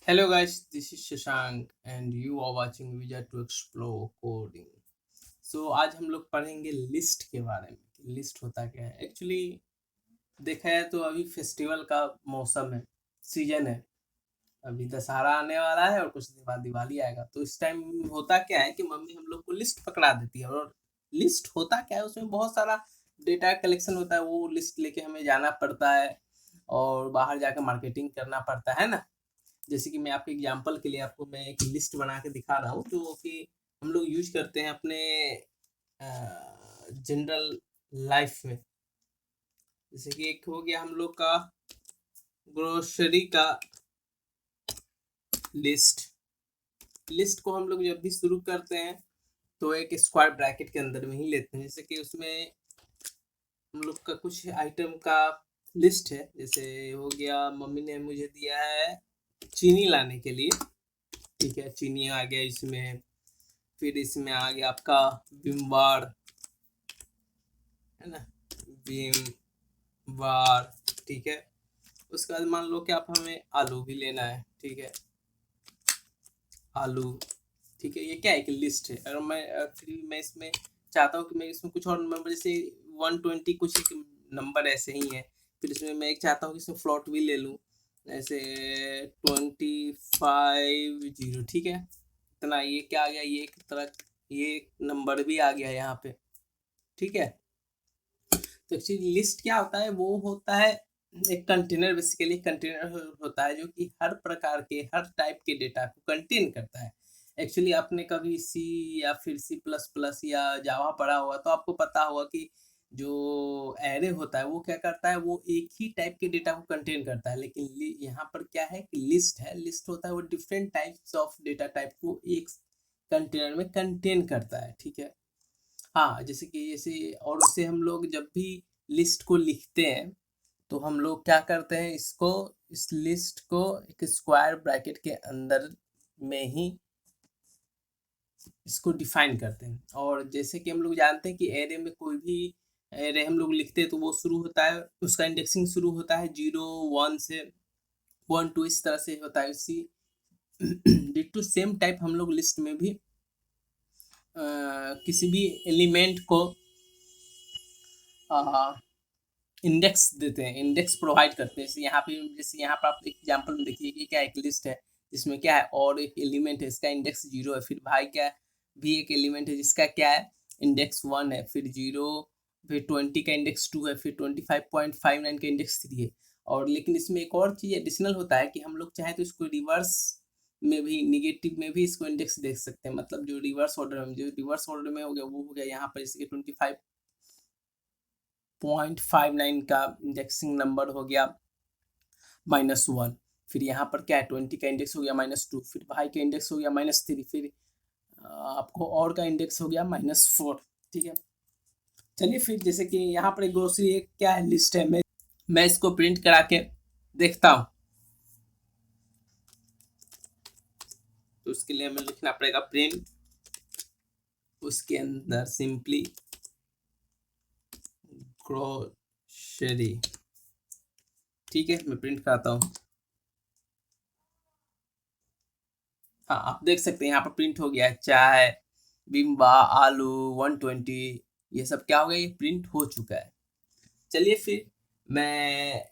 Hello guys, this is Shashank and you are watching Vijay to Explore Coding. So आज हम लोग पढ़ेंगे list के बारे में कि लिस्ट होता क्या है। एक्चुअली देखा है तो अभी फेस्टिवल का मौसम है, सीजन है। अभी दशहरा आने वाला है और कुछ दिन बाद दिवाली आएगा। तो इस टाइम होता क्या है कि मम्मी हम लोग को लिस्ट पकड़ा देती है और लिस्ट होता क्या है, उसमें बहुत सारा डेटा कलेक्शन होता है। वो लिस्ट लेके हमें जाना पड़ता है और बाहर जाकर मार्केटिंग करना पड़ता है ना। जैसे कि मैं आपके एग्जांपल के लिए आपको मैं एक लिस्ट बना के दिखा रहा हूँ जो कि हम लोग यूज करते हैं अपने जनरल लाइफ में। जैसे कि एक हो गया हम लोग का ग्रोसरी का लिस्ट। लिस्ट को हम लोग जब भी शुरू करते हैं तो एक स्क्वायर ब्रैकेट के अंदर में ही लेते हैं। जैसे कि उसमें हम लोग का कुछ आइटम का लिस्ट है। जैसे हो गया मम्मी ने मुझे दिया है चीनी लाने के लिए, ठीक है, चीनी आ गया इसमें। फिर इसमें आ गया आपका विम बार, है ना, विम बार, ठीक है। उसके बाद मान लो कि आप हमें आलू भी लेना है, ठीक है, आलू, ठीक है। ये क्या है, एक लिस्ट है। अगर फिर मैं इसमें चाहता हूँ कि मैं इसमें कुछ और नंबर, जैसे 120 कुछ एक नंबर ऐसे ही है। फिर इसमें मैं एक चाहता हूँ कि इसमें फ्लॉट भी ले लूँ, जैसे 25 0, ठीक है। इतना ये क्या आ गया, ये एक तरह ये नंबर भी आ गया यहाँ पे, ठीक है। तो एक्चुअली लिस्ट क्या होता है, वो होता है एक कंटेनर। बेसिकली कंटेनर होता है जो कि हर प्रकार के हर टाइप के डेटा को कंटेन करता है। एक्चुअली आपने कभी सी या फिर सी प्लस प्लस या जावा पढ़ा हुआ तो आपको पता होगा कि जो एरे होता है वो क्या करता है, वो एक ही टाइप के डेटा को कंटेन करता है। लेकिन यहाँ पर क्या है कि लिस्ट है, लिस्ट होता है वो different types of data type को एक कंटेनर में कंटेन करता है, ठीक है। हाँ, जैसे और उसे हम लोग जब भी लिस्ट को लिखते हैं तो हम लोग क्या करते हैं, इसको इस लिस्ट को एक स्क्वायर ब्रैकेट के अंदर में ही इसको डिफाइन करते हैं। और जैसे कि हम लोग जानते हैं कि एरे में कोई भी एरे हम लोग लिखते हैं तो वो शुरू होता है, उसका इंडेक्सिंग शुरू होता है 0 1 से 1 2 इस तरह से होता है। इसी डिटो सेम टाइप हम लोग लिस्ट में भी किसी भी एलिमेंट को इंडेक्स देते हैं, इंडेक्स प्रोवाइड करते हैं। जैसे यहाँ पर आप एग्जांपल में देखिए कि क्या एक लिस्ट है जिसमें क्या है, और एक एलिमेंट है इसका इंडेक्स 0 है। फिर भाई क्या है, भी एक एलिमेंट है जिसका क्या है, इंडेक्स 1 है, फिर 0, फिर 20 का इंडेक्स 2 है, फिर 25.59 का इंडेक्स 3 है। और लेकिन इसमें एक और चीज़ एडिशनल होता है कि हम लोग चाहे तो इसको रिवर्स में भी, निगेटिव में भी इसको इंडेक्स देख सकते हैं। मतलब जो रिवर्स ऑर्डर में, हो गया वो हो गया यहाँ पर, जैसे 25.59 का इंडेक्सिंग नंबर हो गया -1। फिर यहाँ पर क्या है, 20 का इंडेक्स हो गया -2, फिर भाई का इंडेक्स हो गया -3, फिर आपको और का इंडेक्स हो गया -4, ठीक है। चलिए फिर जैसे कि यहाँ पर एक ग्रोसरी एक क्या है, लिस्ट है। मैं इसको प्रिंट करा के देखता हूँ। तो उसके लिए हमें लिखना पड़ेगा प्रिंट, उसके अंदर सिंपली ग्रोसरी, ठीक है। मैं प्रिंट कराता हूँ। हाँ, आप देख सकते हैं यहाँ पर प्रिंट हो गया है चाय, बिम्बा, आलू, 120, ये सब क्या हो गया, ये प्रिंट हो चुका है। चलिए फिर मैं,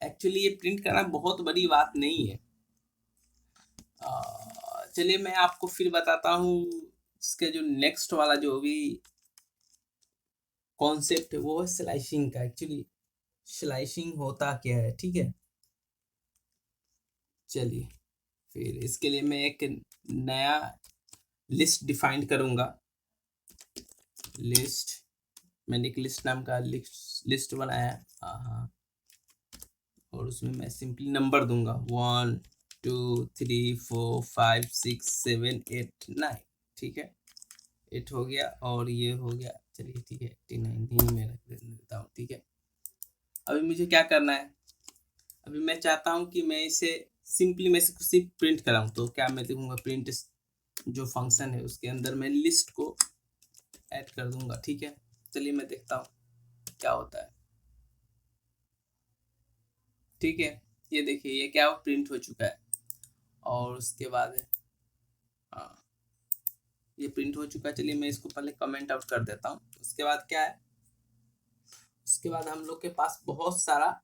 एक्चुअली ये प्रिंट करना बहुत बड़ी बात नहीं है। चलिए मैं आपको फिर बताता हूँ इसके जो नेक्स्ट वाला जो भी कॉन्सेप्ट है वो है स्लाइसिंग का। एक्चुअली स्लाइसिंग होता क्या है, ठीक है। चलिए फिर इसके लिए मैं एक नया लिस्ट डिफाइन करूंगा। लिस्ट, मैंने एक लिस्ट नाम का लिस्ट बनाया है, हाँ। और उसमें मैं सिंपली नंबर दूंगा 1 2 3 4 5 6 7 8 9, ठीक है। 8 हो गया और ये हो गया, चलिए ठीक है 89 ही मैं रख देता हूँ, ठीक है। अभी मुझे क्या करना है, अभी मैं चाहता हूँ कि मैं इसे सिंपली मैं इसे सिर्फ प्रिंट कराऊँ। तो क्या मैं देखूंगा, प्रिंट जो फंक्शन है उसके अंदर मैं लिस्ट को ऐड कर दूंगा, ठीक है। चलिए मैं देखता हूँ क्या होता है, ठीक है। ये देखिए ये क्या प्रिंट हो चुका है। और उसके बाद हाँ ये प्रिंट हो चुका है। चलिए मैं इसको पहले कमेंट आउट कर देता हूँ। उसके बाद क्या है, उसके बाद हम लोग के पास बहुत सारा,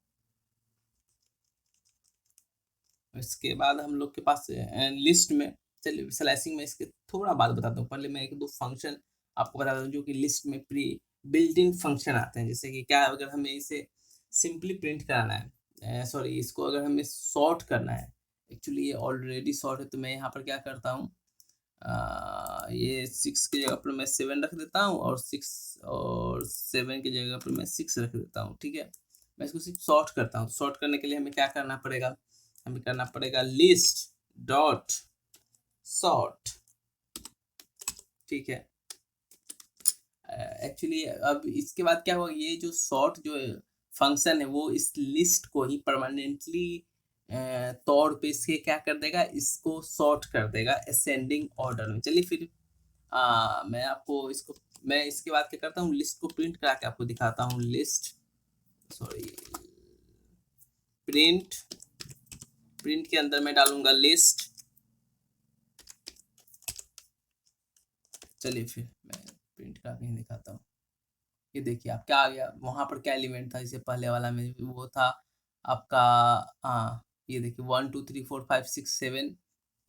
इसके बाद हम लोग के पास लिस्ट में, चलिए स्लाइसिंग में इसके थोड़ा बात बताता हूँ। पहले मैं एक दो फंक्शन आपको बताता हूँ जो कि लिस्ट में प्री बिल्ट इन फंक्शन आते हैं। जैसे कि क्या है, अगर हमें इसे सिंपली प्रिंट कराना है, सॉरी इसको अगर हमें सॉर्ट करना है, एक्चुअली ये ऑलरेडी सॉर्ट है, तो मैं यहाँ पर क्या करता हूँ, ये 6 की जगह पर मैं 7 रख देता हूँ, और 6 और 7 की जगह पर मैं 6 रख देता हूँ। ठीक है, मैं इसको सिर्फ सॉर्ट करता हूँ। सॉर्ट करने के लिए हमें क्या करना पड़ेगा, हमें करना पड़ेगा लिस्ट डॉट सॉर्ट। ठीक है, एक्चुअली अब इसके बाद क्या होगा, ये जो सॉर्ट जो फंक्शन है वो इस लिस्ट को ही परमानेंटली तौर पे इसके क्या कर देगा, इसको सॉर्ट कर देगा असेंडिंग ऑर्डर में। चलिए फिर मैं आपको इसको, मैं इसके बाद क्या करता हूँ, लिस्ट को प्रिंट करा के आपको दिखाता हूँ। लिस्ट, सॉरी प्रिंट, प्रिंट के अंदर मैं डालूंगा लिस्ट। चलिए फिर मैं प्रिंट करके ही दिखाता हूँ। ये देखिए आप क्या आ गया, वहां पर क्या एलिमेंट था, इसे पहले वाला में वो था आपका, हाँ ये देखिए 1 2 3 4 5 6 7,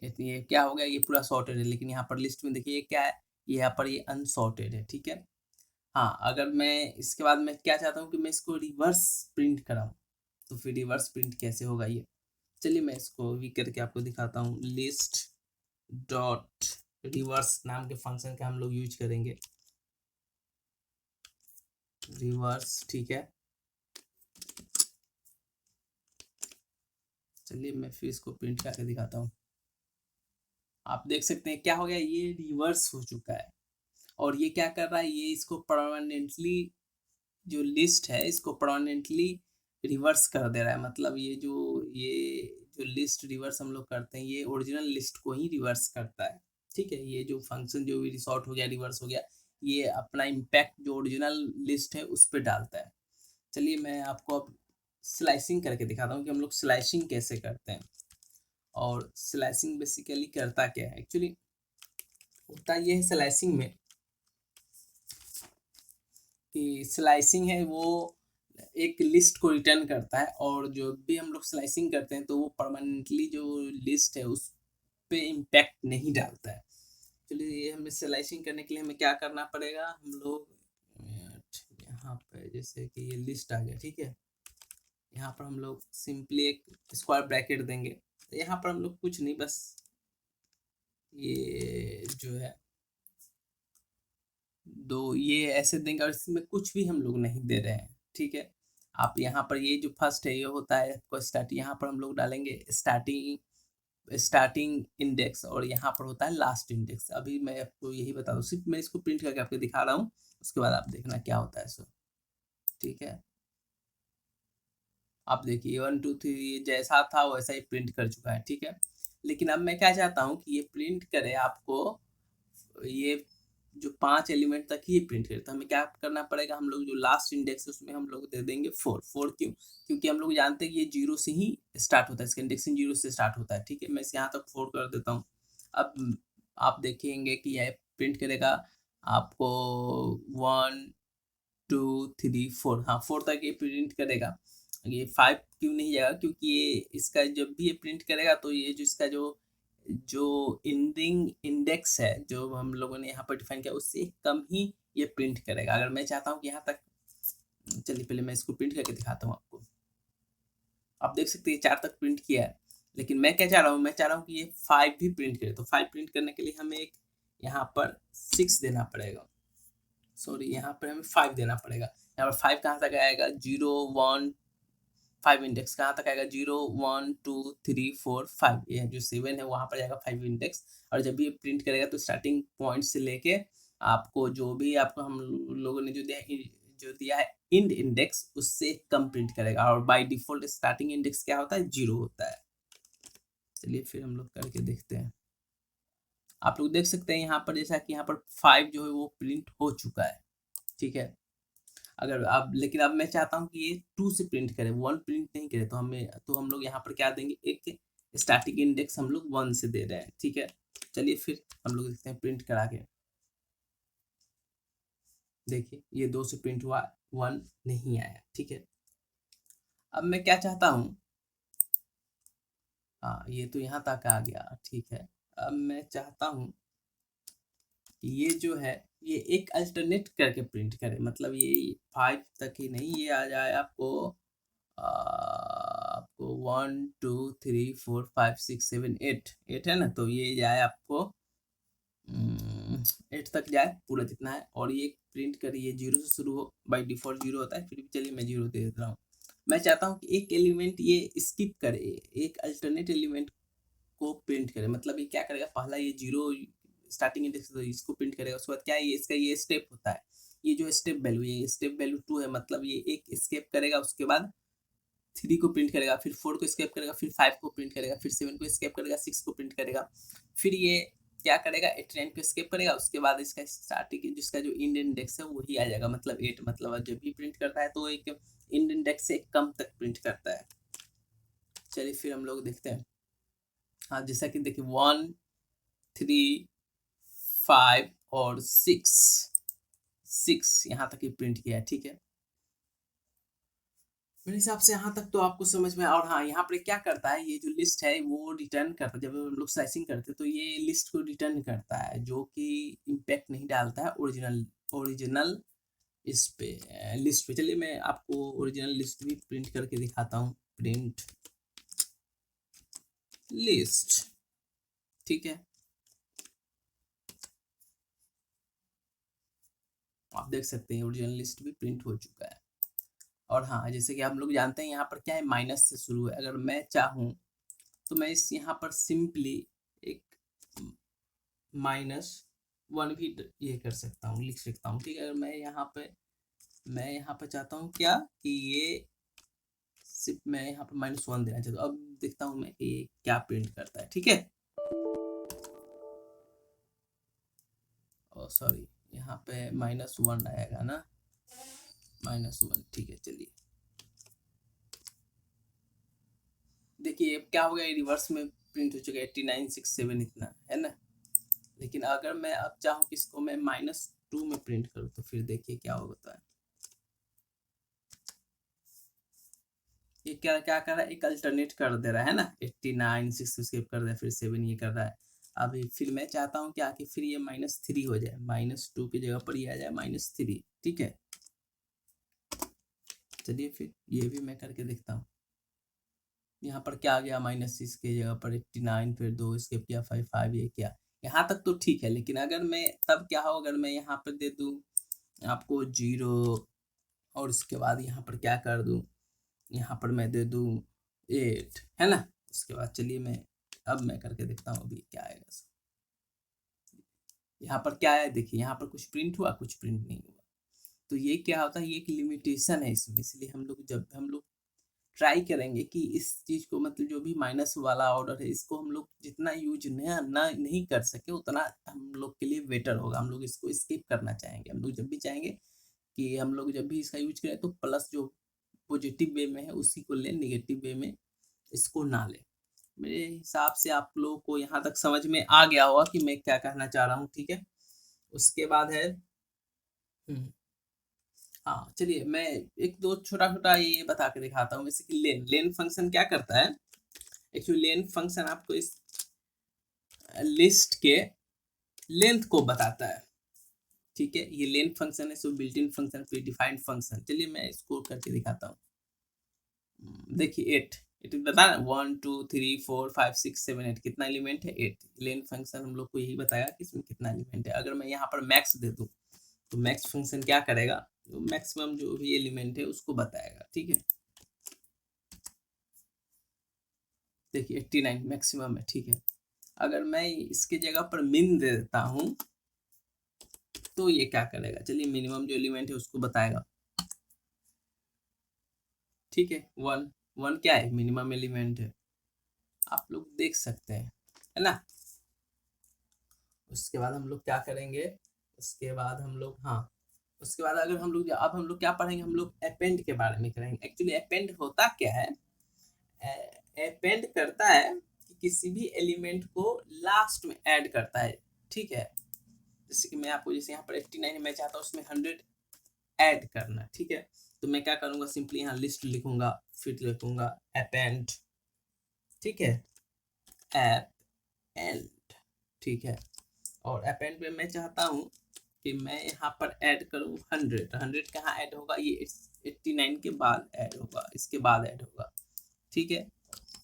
ये क्या हो गया, ये पूरा सॉर्टेड है। लेकिन यहाँ पर लिस्ट में देखिए ये क्या है, यहाँ पर ये अनसॉर्टेड है। ठीक है, हाँ अगर मैं इसके बाद मैं क्या चाहता हूँ कि मैं इसको रिवर्स प्रिंट कराऊँ, तो फिर रिवर्स प्रिंट कैसे होगा ये, चलिए मैं इसको भी करके आपको दिखाता हूँ। लिस्ट डॉट रिवर्स नाम के फंक्शन का हम लोग यूज करेंगे, रिवर्स। ठीक है, चलिए मैं फिर इसको प्रिंट करके दिखाता हूँ। आप देख सकते हैं क्या हो गया, ये रिवर्स हो चुका है। और ये क्या कर रहा है, ये इसको परमानेंटली, जो लिस्ट है इसको परमानेंटली रिवर्स कर दे रहा है। मतलब ये जो लिस्ट रिवर्स हम लोग करते हैं, ये ओरिजिनल लिस्ट को ही रिवर्स करता है। ठीक है, ये जो फंक्शन जो भी रिसॉर्ट हो गया, रिवर्स हो गया, ये अपना इम्पैक्ट जो ओरिजिनल लिस्ट है उस पर डालता है। चलिए मैं आपको अब स्लाइसिंग करके दिखाता हूँ कि हम लोग स्लाइसिंग कैसे करते हैं। और स्लाइसिंग बेसिकली करता क्या है, एक्चुअली होता ये है स्लाइसिंग में कि स्लाइसिंग है वो एक लिस्ट को रिटर्न करता है, और जो भी हम लोग स्लाइसिंग करते हैं तो वो परमानेंटली जो लिस्ट है उस पे इम्पैक्ट नहीं डालता है। चलिए ये हमें स्लाइसिंग करने के लिए हमें क्या करना पड़ेगा, हम लोग यहाँ पे जैसे कि ये लिस्ट आ गया। ठीक है, यहाँ पर हम लोग सिंपली एक स्क्वायर ब्रैकेट देंगे। तो यहाँ पर हम लोग कुछ नहीं, बस ये जो है दो ये ऐसे देंगे, और इसमें कुछ भी हम लोग नहीं दे रहे हैं। ठीक है, आप यहाँ पर ये जो फर्स्ट है ये होता है आपको स्टार्ट, यहाँ पर हम लोग डालेंगे स्टार्टिंग इंडेक्स, और यहाँ पर होता है लास्ट इंडेक्स। अभी मैं आपको यही बता दूँ, सिर्फ मैं इसको प्रिंट करके आपको दिखा रहा हूँ, उसके बाद आप देखना क्या होता है सो। ठीक है, आप देखिए 1 2 3 जैसा था वैसा ही प्रिंट कर चुका है। ठीक है, लेकिन अब मैं क्या चाहता हूँ कि ये प्रिंट करे आपको, ये जो 5 एलिमेंट तक ही प्रिंट करे। तो हमें क्या करना पड़ेगा, हम लोग जो लास्ट इंडेक्स है उसमें हम लोग दे देंगे 4। 4 क्यों, क्योंकि हम लोग जानते हैं कि ये 0 से ही स्टार्ट होता है, इसका इंडेक्सिंग 0 से स्टार्ट होता है। ठीक है, मैं इसे यहाँ तक 4 कर देता हूँ। अब आप देखेंगे कि यह प्रिंट करेगा आपको 1 2 3 4, हाँ 4 तक ये प्रिंट करेगा। ये 5 क्यों नहीं जाएगा, क्योंकि ये इसका जब भी ये प्रिंट करेगा तो ये जो इसका जो जो इंडिंग इंडेक्स है जो हम लोगों ने यहाँ पर डिफाइन किया उससे कम ही ये प्रिंट करेगा। अगर मैं चाहता हूँ कि यहाँ तक, चलिए पहले मैं इसको प्रिंट करके दिखाता हूँ आपको। आप देख सकते हैं 4 तक प्रिंट किया है, लेकिन मैं क्या चाह रहा हूँ, मैं चाह रहा हूँ कि ये 5 भी प्रिंट करे। तो 5 प्रिंट करने के लिए हमें एक यहाँ पर 6 देना पड़ेगा, सॉरी यहाँ पर हमें 5 देना पड़ेगा। यहाँ पर 5 कहाँ तक आएगा, 0 1 5 इंडेक्स कहाँ तक आएगा, 0 1 2 3 4 5, ये जो 7 है वहां पर जाएगा 5 इंडेक्स। और जब भी ये प्रिंट करेगा तो स्टार्टिंग पॉइंट से लेके आपको जो भी आपको हम लोगों ने जो दिया है इंड इंडेक्स उससे कम प्रिंट करेगा। और बाय डिफॉल्ट स्टार्टिंग इंडेक्स क्या होता है, 0 होता है। चलिए फिर हम लोग करके देखते हैं। आप लोग देख सकते हैं यहाँ पर जैसा कि यहाँ पर 5 जो है वो प्रिंट हो चुका है। ठीक है, अगर आप, लेकिन अब मैं चाहता हूँ कि ये 2 से प्रिंट करे, 1 प्रिंट नहीं करे, तो हम लोग यहाँ पर क्या देंगे, एक स्टैटिक इंडेक्स हम लोग 1 से दे रहे हैं, ठीक है। चलिए फिर हम लोग देखते हैं प्रिंट करा के। देखिए ये 2 से प्रिंट हुआ, 1 नहीं आया, ठीक है। अब मैं क्या चाहता हूँ, हाँ ये तो यहाँ तक आ गया, ठीक है। अब मैं चाहता हूँ ये जो है ये एक अल्टरनेट करके प्रिंट करे, मतलब ये 5 तक ही नहीं, ये आ जाए आपको 1 2 3 4 5 6 7 8 8 है ना, तो ये जाए आपको 8 तक जाए पूरा जितना है, और ये प्रिंट करिए 0 से शुरू हो, बाय डिफॉल्ट 0 होता है, फिर भी चलिए मैं 0 दे देता हूँ। मैं चाहता हूँ कि एक एलिमेंट ये स्किप करे, एक अल्टरनेट एलिमेंट को प्रिंट करे, मतलब ये क्या करेगा, पहला ये 0 स्टार्टिंग इंडेक्स तो इसको प्रिंट करेगा, उसके बाद क्या है, ये इसका ये स्टेप होता है, ये जो स्टेप वैल्यू, ये स्टेप वैल्यू 2 है, मतलब ये एक स्केप करेगा, उसके बाद 3 को प्रिंट करेगा, फिर 4 को स्केप करेगा, फिर 5 को प्रिंट करेगा, फिर 7 को स्केप करेगा, 6 को प्रिंट करेगा, फिर ये क्या करेगा 89 को स्केप करेगा, उसके बाद इसका स्टार्टिंग जिसका जो इंड इंडेक्स है वही आ जाएगा, मतलब 8, मतलब जब भी प्रिंट करता है तो एक इंड इंडेक्स से कम तक प्रिंट करता है। चलिए फिर हम लोग देखते हैं, हाँ जैसा कि देखिए 1 3 5 और 6 यहाँ तक ही प्रिंट किया है, ठीक है। मेरे हिसाब से यहाँ तक तो आपको समझ में, और हाँ यहाँ पर क्या करता है, ये जो लिस्ट है वो रिटर्न करता है, जब हम लोग स्लाइसिंग करते हैं तो ये लिस्ट को रिटर्न करता है, जो कि इम्पैक्ट नहीं डालता है ओरिजिनल इस पे लिस्ट पे। चलिए मैं आपको ओरिजिनल लिस्ट भी प्रिंट करके दिखाता हूँ, प्रिंट लिस्ट, ठीक है। आप देख सकते हैं ओरिजिनल लिस्ट भी प्रिंट हो चुका है। और हाँ जैसे कि हम लोग जानते हैं यहाँ पर क्या है, माइनस से शुरू है, अगर मैं चाहूँ तो मैं इस यहाँ पर सिंपली एक -1 भी ये कर सकता हूँ, लिख सकता हूँ, ठीक है। अगर मैं यहाँ पे चाहता हूँ क्या कि ये सिर्फ मैं यहाँ पर -1 देना चाहता हूँ। अब देखता हूँ मैं ये क्या प्रिंट करता है, ठीक है। सॉरी यहाँ पे -1 आएगा ना, -1, ठीक है। चलिए देखिए अब क्या हो गया, रिवर्स में प्रिंट हो चुका है 8967 इतना है ना। लेकिन अगर मैं अब चाहूँ कि इसको मैं -2 में प्रिंट करूँ तो फिर देखिए क्या होता है। ये क्या क्या कर रहा है, एक अल्टरनेट कर दे रहा है ना, 89 6 स्किप कर रहा है, फिर 7 ये कर रहा है। अभी फिर मैं चाहता हूँ क्या कि फिर ये -3 हो जाए, -2 की जगह पर ये आ जाए -3, ठीक है। चलिए फिर ये भी मैं करके देखता हूँ। यहाँ पर क्या आ गया, -6 की जगह पर 89, फिर 2 स्किप किया, 5 ये किया, यहाँ तक तो ठीक है। लेकिन अगर मैं तब क्या हो, अगर मैं यहाँ पर दे दूँ आपको 0, और उसके बाद यहाँ पर क्या कर दूँ, यहाँ पर मैं दे दूँ 8, है ना। उसके बाद चलिए मैं करके देखता हूँ अभी क्या आएगा। यहाँ पर क्या है देखिए, यहाँ पर कुछ प्रिंट हुआ, कुछ प्रिंट नहीं हुआ। तो ये क्या होता है, ये एक लिमिटेशन है इसमें, इसलिए हम लोग जब हम लोग ट्राई करेंगे कि इस चीज़ को, मतलब जो भी माइनस वाला ऑर्डर है इसको हम लोग जितना यूज नहीं कर सके उतना हम लोग के लिए बेटर होगा। हम लोग इसको स्किप करना चाहेंगे, हम लोग जब भी चाहेंगे कि हम लोग जब भी इसका यूज करें तो प्लस जो पॉजिटिव वे में है उसी को लें, नेगेटिव वे में इसको ना लें। मेरे हिसाब से आप लोगों को यहाँ तक समझ में आ गया होगा कि मैं क्या कहना चाह रहा हूँ, ठीक है। उसके बाद है हाँ चलिए मैं एक दो छोटा छोटा ये बता के दिखाता हूँ। जैसे कि लेन फंक्शन क्या करता है, एक्चुअली लेन फंक्शन आपको इस लिस्ट के लेंथ को बताता है, ठीक है। ये लेन फंक्शन है, so built in function, predefined function. चलिए मैं इसको करके दिखाता हूँ। देखिए 8 बता 1 2 3 4 5 6 7 8 कितना एलिमेंट है, 8। लेन फंक्शन हम लोग को यही बताया कि इसमें कितना एलिमेंट है। अगर मैं यहाँ पर मैक्स दे दूँ तो मैक्स फंक्शन क्या करेगा, तो मैक्सिमम जो भी एलिमेंट है उसको बताएगा, ठीक है। देखिए 89 मैक्सिमम है, ठीक है। अगर मैं इसके जगह पर मिन दे देता हूँ तो ये क्या करेगा, चलिए मिनिमम जो एलिमेंट है उसको बताएगा, ठीक है। 1 क्या है, मिनिमम एलिमेंट है, आप लोग देख सकते हैं, है ना। उसके बाद हम लोग क्या करेंगे, उसके बाद हम लोग उसके बाद अगर हम लोग अब हम लोग क्या पढ़ेंगे, हम लोग अपेंड के बारे में करेंगे। एक्चुअली अपेंड होता क्या है, अपेंड करता है किसी भी एलिमेंट को लास्ट में ऐड करता है, ठीक है। जैसे कि मैं आपको, जैसे यहाँ पर 89 मैं चाहता हूँ उसमें 100 ऐड करना, ठीक है। तो मैं क्या करूँगा, सिंपली यहाँ लिस्ट लिखूंगा, फिर लिखूंगा अपेंड, ठीक है, अपेंड, ठीक है। और अपेंड में मैं चाहता हूँ कि मैं यहाँ पर ऐड करूँ 100। 100 कहाँ ऐड होगा, ये 89 के बाद ऐड होगा, इसके बाद ऐड होगा, ठीक है।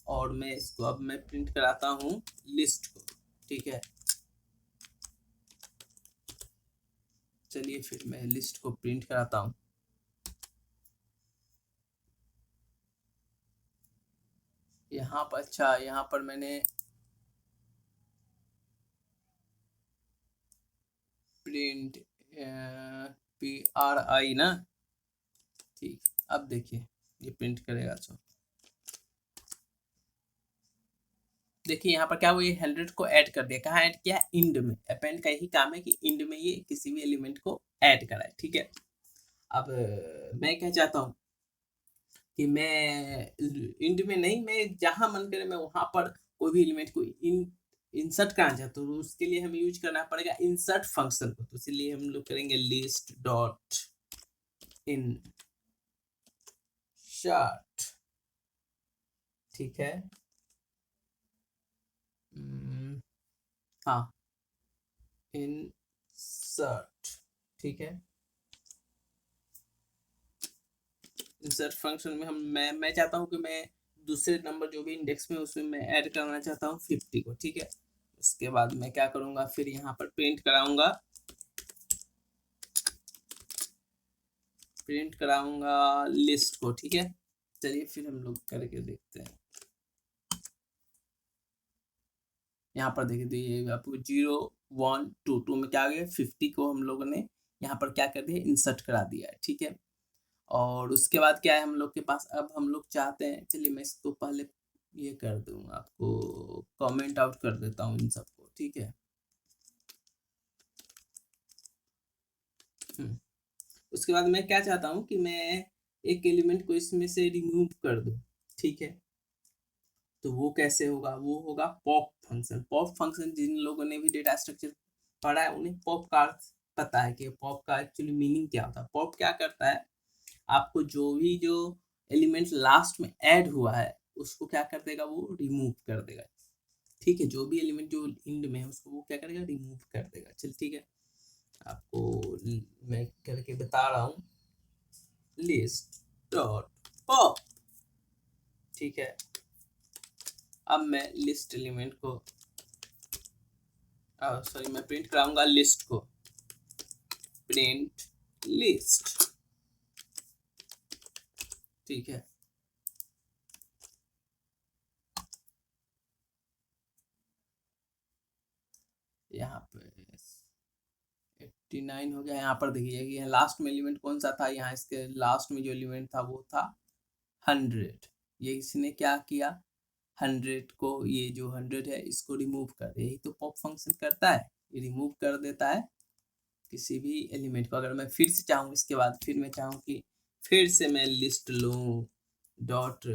और मैं इसको अब मैं प्रिंट कराता हूँ लिस्ट को, ठीक है। चलिए फिर मैं लिस्ट को प्रिंट कराता हूँ। यहाँ पर, अच्छा यहाँ पर मैंने प्रिंट PRI ना, ठीक। अब देखिए ये प्रिंट करेगा। तो देखिए यहाँ पर क्या हुआ, ये 100 को ऐड कर दिया। कहाँ ऐड किया, इंड में। अपेंड का यही काम है कि इंड में ये किसी भी एलिमेंट को ऐड कराए, ठीक है। अब मैं क्या चाहता हूँ कि मैं इंड में नहीं, मैं जहां मन करे मैं वहां पर कोई भी एलिमेंट को इंसर्ट करना चाहता हूँ। तो उसके लिए हमें यूज करना पड़ेगा इंसर्ट फंक्शन को। तो इसलिए हम लोग करेंगे लिस्ट डॉट इंसर्ट, ठीक है। हाँ, इंसर्ट, ठीक है। इंसर्ट फंक्शन में मैं चाहता हूँ कि मैं दूसरे नंबर जो भी इंडेक्स में उसमें मैं ऐड करना चाहता हूँ 50 को, ठीक है। उसके बाद मैं क्या करूँगा, फिर यहाँ पर प्रिंट कराऊंगा लिस्ट को, ठीक है। चलिए फिर हम लोग करके देखते हैं। यहाँ पर देखिए, तो ये आपको 0 1 2 2 में क्या आ गया, 50 को हम लोगों ने यहाँ पर क्या कर दिया, इंसर्ट करा दिया है, ठीक है। और उसके बाद क्या है हम लोग के पास, अब हम लोग चाहते हैं, चलिए मैं इसको पहले ये कर दूंगा, आपको कमेंट आउट कर देता हूँ इन सबको, ठीक है। उसके बाद मैं क्या चाहता हूँ कि मैं एक एलिमेंट को इसमें से रिमूव कर दूं, ठीक है। तो वो कैसे होगा, वो होगा पॉप फंक्शन। पॉप फंक्शन जिन लोगों ने भी डेटा स्ट्रक्चर पढ़ा है उन्हें पॉप का अर्थ पता है कि पॉप का एक्चुअली मीनिंग क्या होता है। पॉप क्या करता है, आपको जो एलिमेंट लास्ट में ऐड हुआ है उसको क्या कर देगा, वो रिमूव कर देगा, ठीक है। जो भी एलिमेंट जो इंड में है उसको वो क्या करेगा, रिमूव कर देगा। चल ठीक है, आपको मैं करके बता रहा हूँ, लिस्ट डॉट पॉप, ठीक है। अब मैं लिस्ट एलिमेंट को, सॉरी, मैं प्रिंट कराऊंगा लिस्ट को, प्रिंट लिस्ट, ठीक है। यहाँ पे 89 हो गया। यहाँ पर देखिए कि लास्ट में एलिमेंट कौन सा था, यहाँ इसके लास्ट में जो एलिमेंट था वो था 100। ये इसने क्या किया, 100 को, ये जो 100 है इसको रिमूव कर दे। यही तो पॉप फंक्शन करता है, ये रिमूव कर देता है किसी भी एलिमेंट को। अगर मैं फिर से चाहूँ, इसके बाद फिर मैं चाहूँ कि फिर से मैं लिस्ट लूँ डॉट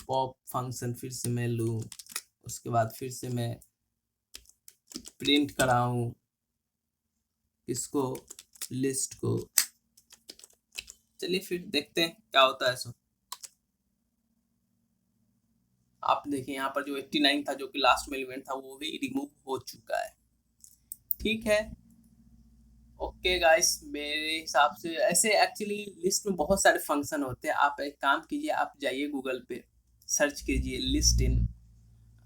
पॉप फंक्शन, फिर से मैं लूँ, उसके बाद फिर से मैं प्रिंट कराऊँ इसको, लिस्ट को। चलिए फिर देखते हैं क्या होता है। सो आप देखिए यहाँ पर जो 89 था जो कि लास्ट में एलिमेंट था वो भी रिमूव हो चुका है, ठीक है। ओके गाइस, मेरे हिसाब से ऐसे एक्चुअली लिस्ट में बहुत सारे फंक्शन होते हैं। आप एक काम कीजिए, आप जाइए गूगल पे सर्च कीजिए लिस्ट इन,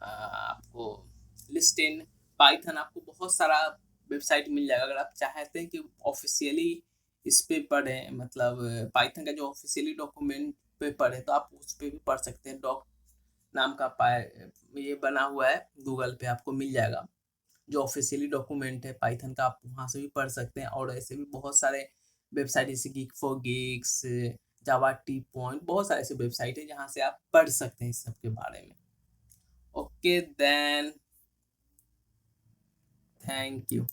आपको लिस्ट इन पाइथन, आपको बहुत सारा वेबसाइट मिल जाएगा। अगर आप चाहते हैं कि ऑफिशियली इस पे पढ़ें, मतलब पाइथन का जो ऑफिशियली डॉक्यूमेंट पे पढ़े, तो आप उस पे भी पढ़ सकते हैं। डॉक नाम का ये बना हुआ है, गूगल पे आपको मिल जाएगा जो ऑफिशियली डॉक्यूमेंट है पाइथन का, आप वहाँ से भी पढ़ सकते हैं। और ऐसे भी बहुत सारे वेबसाइट जैसे gig for gigs, Java T point, बहुत सारे ऐसे वेबसाइट है जहाँ से आप पढ़ सकते हैं इस सब के बारे में। Okay then, thank you.